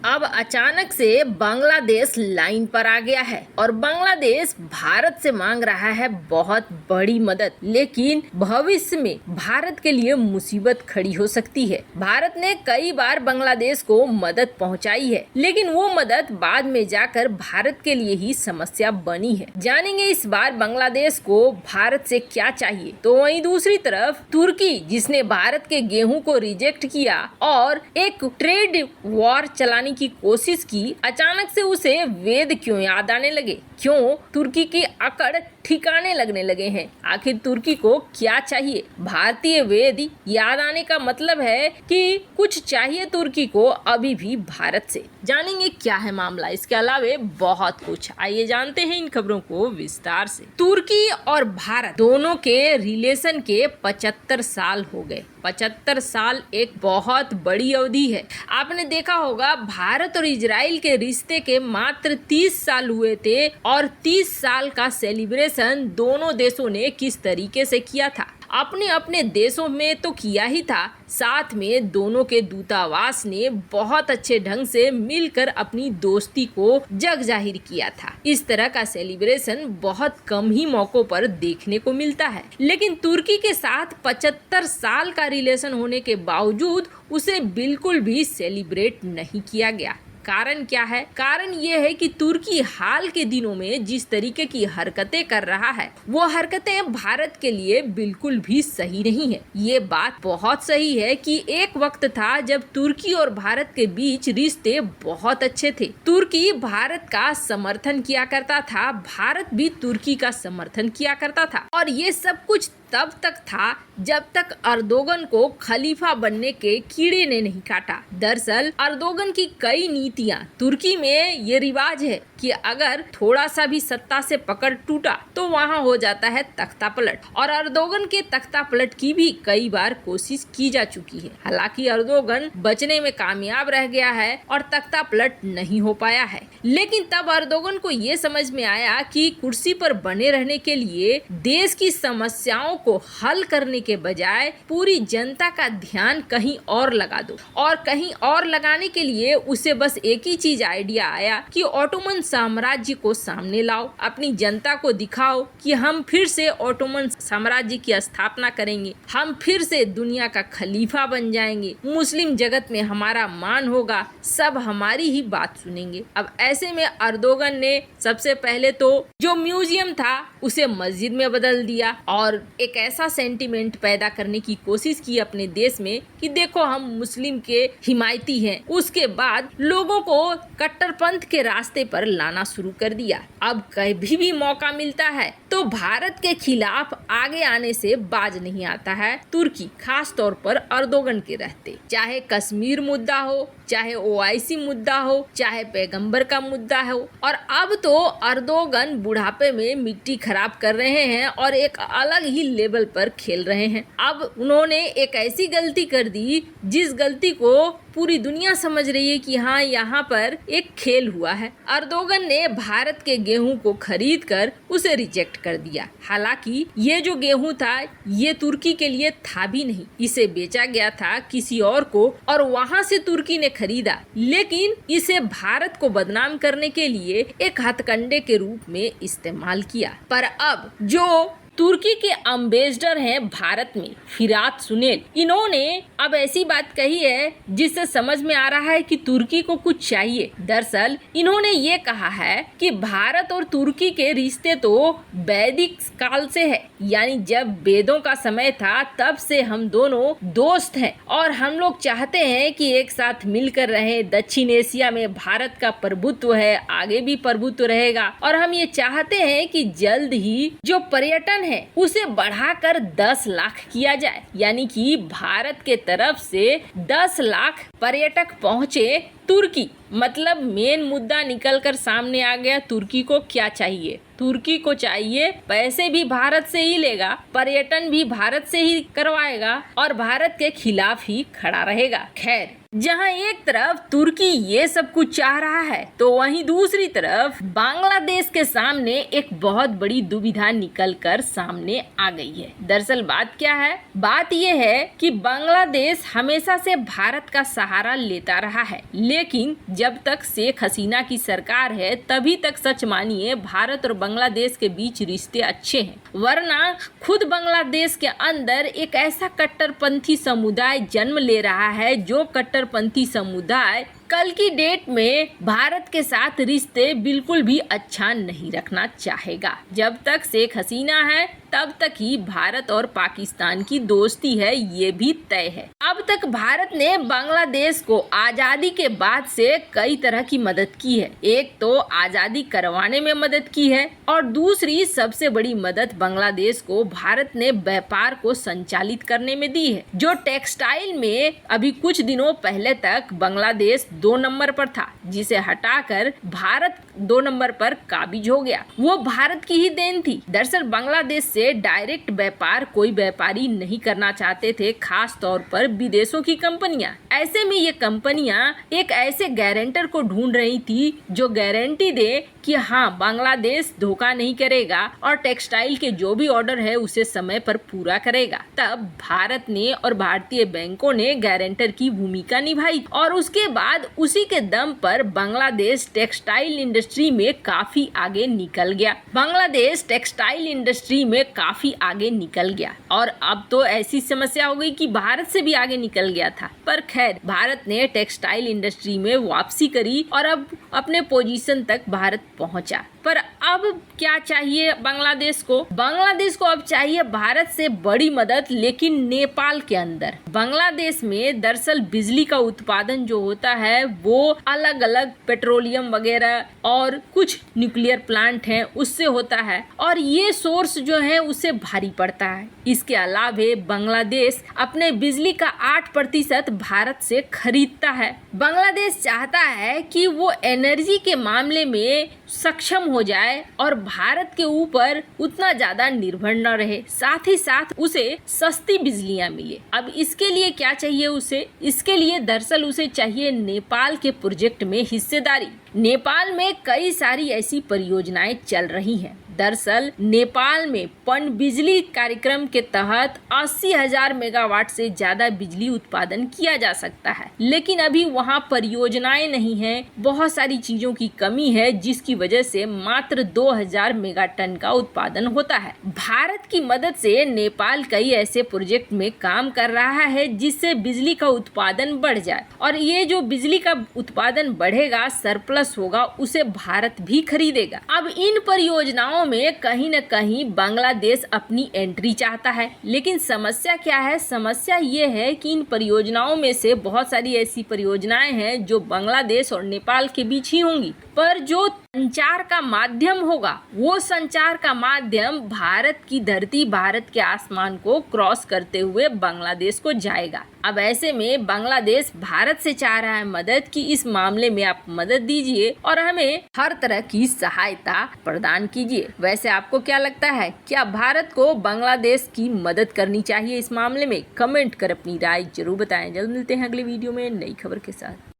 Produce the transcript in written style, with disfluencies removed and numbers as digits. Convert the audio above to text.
अब अचानक से बांग्लादेश लाइन पर आ गया है और बांग्लादेश भारत से मांग रहा है बहुत बड़ी मदद, लेकिन भविष्य में भारत के लिए मुसीबत खड़ी हो सकती है। भारत ने कई बार बांग्लादेश को मदद पहुंचाई है, लेकिन वो मदद बाद में जाकर भारत के लिए ही समस्या बनी है। जानेंगे इस बार बांग्लादेश को भारत से क्या चाहिए। तो वहीं दूसरी तरफ तुर्की, जिसने भारत के गेहूं को रिजेक्ट किया और एक ट्रेड वॉर चलाने की कोशिश की, अचानक से उसे वेद क्यों याद आने लगे? क्यों तुर्की की अकड़ ठिकाने लगने लगे हैं? आखिर तुर्की को क्या चाहिए? भारतीय वेद याद आने का मतलब है कि कुछ चाहिए तुर्की को अभी भी भारत से। जानेंगे क्या है मामला, इसके अलावे बहुत कुछ। आइए जानते हैं इन खबरों को विस्तार से। तुर्की और भारत दोनों के रिलेशन के 75 साल हो गए। 75 साल एक बहुत बड़ी अवधि है। आपने देखा होगा भारत और इजराइल के रिश्ते के मात्र 30 साल हुए थे और 30 साल का सेलिब्रेशन दोनों देशों ने किस तरीके से किया था। अपने अपने देशों में तो किया ही था, साथ में दोनों के दूतावास ने बहुत अच्छे ढंग से मिलकर अपनी दोस्ती को जग जाहिर किया था। इस तरह का सेलिब्रेशन बहुत कम ही मौकों पर देखने को मिलता है, लेकिन तुर्की के साथ 75 साल का रिलेशन होने के बावजूद उसे बिल्कुल भी सेलिब्रेट नहीं किया गया। कारण क्या है? कारण ये है कि तुर्की हाल के दिनों में जिस तरीके की हरकतें कर रहा है, वो हरकतें भारत के लिए बिल्कुल भी सही नहीं है। ये बात बहुत सही है कि एक वक्त था जब तुर्की और भारत के बीच रिश्ते बहुत अच्छे थे। तुर्की भारत का समर्थन किया करता था, भारत भी तुर्की का समर्थन किया करता था, और ये सब कुछ तब तक था जब तक अर्दोगन को खलीफा बनने के कीड़े ने नहीं काटा। दरअसल अर्दोगन की कई नीतियां, तुर्की में ये रिवाज है कि अगर थोड़ा सा भी सत्ता से पकड़ टूटा तो वहाँ हो जाता है तख्ता पलट, और अर्दोगन के तख्ता पलट की भी कई बार कोशिश की जा चुकी है। हालांकि अर्दोगन बचने में कामयाब रह गया है और तख्ता पलट नहीं हो पाया है, लेकिन तब अर्दोगन को ये समझ में आया कि कुर्सी पर बने रहने के लिए देश की समस्याओं को हल करने के बजाय पूरी जनता का ध्यान कहीं और लगा दो, और कहीं और लगाने के लिए उसे बस एक ही चीज आइडिया आया कि ऑटोमन साम्राज्य को सामने लाओ, अपनी जनता को दिखाओ कि हम फिर से ऑटोमन साम्राज्य की स्थापना करेंगे, हम फिर से दुनिया का खलीफा बन जाएंगे, मुस्लिम जगत में हमारा मान होगा, सब हमारी ही बात सुनेंगे। अब ऐसे में अर्दोगन ने सबसे पहले तो जो म्यूजियम था उसे मस्जिद में बदल दिया और एक ऐसा सेंटिमेंट पैदा करने की कोशिश की अपने देश में कि देखो हम मुस्लिम के हिमायती हैं। उसके बाद लोगों को कट्टरपंथ के रास्ते पर लाना शुरू कर दिया। अब कभी भी मौका मिलता है तो भारत के खिलाफ आगे आने से बाज नहीं आता है तुर्की, खास तौर पर अर्दोगन के रहते। चाहे कश्मीर मुद्दा हो, चाहे ओआईसी मुद्दा हो, चाहे पैगंबर का मुद्दा हो, और अब तो अर्दोगन बुढ़ापे में मिट्टी खराब कर रहे हैं और एक अलग ही लेवल पर खेल रहे हैं। अब उन्होंने एक ऐसी गलती कर दी जिस गलती को पूरी दुनिया समझ रही है कि हाँ, यहाँ पर एक खेल हुआ है। अर्दोगन ने भारत के गेहूं को खरीद कर उसे रिजेक्ट कर दिया। हालांकि ये जो गेहूं था ये तुर्की के लिए था भी नहीं, इसे बेचा गया था किसी और को और वहाँ से तुर्की ने खरीदा, लेकिन इसे भारत को बदनाम करने के लिए एक हथकंडे के रूप में इस्तेमाल किया। पर अब जो तुर्की के एम्बेसडर हैं भारत में, फिरात सुनेल, इन्होंने अब ऐसी बात कही है जिससे समझ में आ रहा है कि तुर्की को कुछ चाहिए। दरअसल इन्होंने ये कहा है कि भारत और तुर्की के रिश्ते तो वैदिक काल से है, यानी जब वेदों का समय था तब से हम दोनों दोस्त हैं और हम लोग चाहते हैं कि एक साथ मिलकर रहें। दक्षिण एशिया में भारत का प्रभुत्व है, आगे भी प्रभुत्व रहेगा, और हम ये चाहते हैं कि जल्द ही जो पर्यटन है उसे बढ़ाकर 10 लाख किया जाए, यानी कि भारत के तरफ से 10 लाख पर्यटक पहुँचे तुर्की। मतलब मेन मुद्दा निकलकर सामने आ गया, तुर्की को क्या चाहिए? तुर्की को चाहिए पैसे भी भारत से ही लेगा, पर्यटन भी भारत से ही करवाएगा और भारत के खिलाफ ही खड़ा रहेगा। खैर, जहां एक तरफ तुर्की ये सब कुछ चाह रहा है तो वहीं दूसरी तरफ बांग्लादेश के सामने एक बहुत बड़ी दुविधा निकलकर सामने आ गई है। दरअसल बात क्या है? बात ये है कि बांग्लादेश हमेशा से भारत का सहारा लेता रहा है, लेकिन जब तक शेख हसीना की सरकार है तभी तक सच मानिए भारत और बांग्लादेश के बीच रिश्ते अच्छे हैं, वरना खुद बांग्लादेश के अंदर एक ऐसा कट्टरपंथी समुदाय जन्म ले रहा है जो कट्टरपंथी समुदाय कल की डेट में भारत के साथ रिश्ते बिल्कुल भी अच्छा नहीं रखना चाहेगा। जब तक शेख हसीना है तब तक ही भारत और पाकिस्तान की दोस्ती है, ये भी तय है। अब तक भारत ने बांग्लादेश को आजादी के बाद से कई तरह की मदद की है। एक तो आजादी करवाने में मदद की है और दूसरी सबसे बड़ी मदद बांग्लादेश को भारत ने व्यापार को संचालित करने में दी है। जो टेक्सटाइल में अभी कुछ दिनों पहले तक बांग्लादेश 2 नंबर पर था, जिसे हटाकर भारत 2 नंबर पर काबिज हो गया, वो भारत की ही देन थी। दरअसल बांग्लादेश से डायरेक्ट व्यापार कोई व्यापारी नहीं करना चाहते थे, खास तौर पर विदेशों की कंपनियां। ऐसे में ये कंपनियां एक ऐसे गारंटर को ढूंढ रही थी जो गारंटी दे कि हाँ बांग्लादेश धोखा नहीं करेगा और टेक्सटाइल के जो भी ऑर्डर है उसे समय पर पूरा करेगा। तब भारत ने और भारतीय बैंकों ने गारंटर की भूमिका निभाई और उसके बाद उसी के दम पर बांग्लादेश टेक्सटाइल इंडस्ट्री में काफी आगे निकल गया। बांग्लादेश टेक्सटाइल इंडस्ट्री में काफी आगे निकल गया और अब तो ऐसी समस्या हो गई कि भारत से भी आगे निकल गया था। पर खैर भारत ने टेक्सटाइल इंडस्ट्री में वापसी करी और अब अपने पोजीशन तक भारत पहुंचा। पर अब क्या चाहिए बांग्लादेश को? बांग्लादेश को अब चाहिए भारत से बड़ी मदद, लेकिन नेपाल के अंदर। बांग्लादेश में दरअसल बिजली का उत्पादन जो होता है वो अलग अलग पेट्रोलियम वगैरह और कुछ न्यूक्लियर प्लांट हैं उससे होता है और ये सोर्स जो है उससे भारी पड़ता है। इसके अलावा बांग्लादेश अपने बिजली का 8% भारत से खरीदता है। बांग्लादेश चाहता है कि वो एनर्जी के मामले में सक्षम हो जाए और भारत के ऊपर उतना ज्यादा निर्भर न रहे, साथ ही साथ उसे सस्ती बिजलियां मिले। अब इसके लिए क्या चाहिए उसे? इसके लिए दरअसल उसे चाहिए नेपाल के प्रोजेक्ट में हिस्सेदारी। नेपाल में कई सारी ऐसी परियोजनाएं चल रही हैं। दरअसल नेपाल में पनबिजली कार्यक्रम के तहत 80,000 मेगावाट से ज्यादा बिजली उत्पादन किया जा सकता है, लेकिन अभी वहां परियोजनाएं नहीं हैं। बहुत सारी चीजों की कमी है जिसकी वजह से मात्र 2,000 मेगाटन का उत्पादन होता है। भारत की मदद से नेपाल कई ऐसे प्रोजेक्ट में काम कर रहा है जिससे बिजली का उत्पादन बढ़ जाए और ये जो बिजली का उत्पादन बढ़ेगा, सरप्लस होगा, उसे भारत भी खरीदेगा। अब इन परियोजनाओं में कहीं न कहीं बांग्लादेश अपनी एंट्री चाहता है, लेकिन समस्या क्या है? समस्या ये है कि इन परियोजनाओं में से बहुत सारी ऐसी परियोजनाएं हैं जो बांग्लादेश और नेपाल के बीच ही होंगी, पर जो संचार का माध्यम होगा वो संचार का माध्यम भारत की धरती, भारत के आसमान को क्रॉस करते हुए बांग्लादेश को जाएगा। अब ऐसे में बांग्लादेश भारत से चाह रहा है मदद की इस मामले में आप मदद दीजिए और हमें हर तरह की सहायता प्रदान कीजिए। वैसे आपको क्या लगता है, क्या भारत को बांग्लादेश की मदद करनी चाहिए इस मामले में? कमेंट कर अपनी राय जरूर बताएं। जल्द मिलते हैं अगले वीडियो में नई खबर के साथ।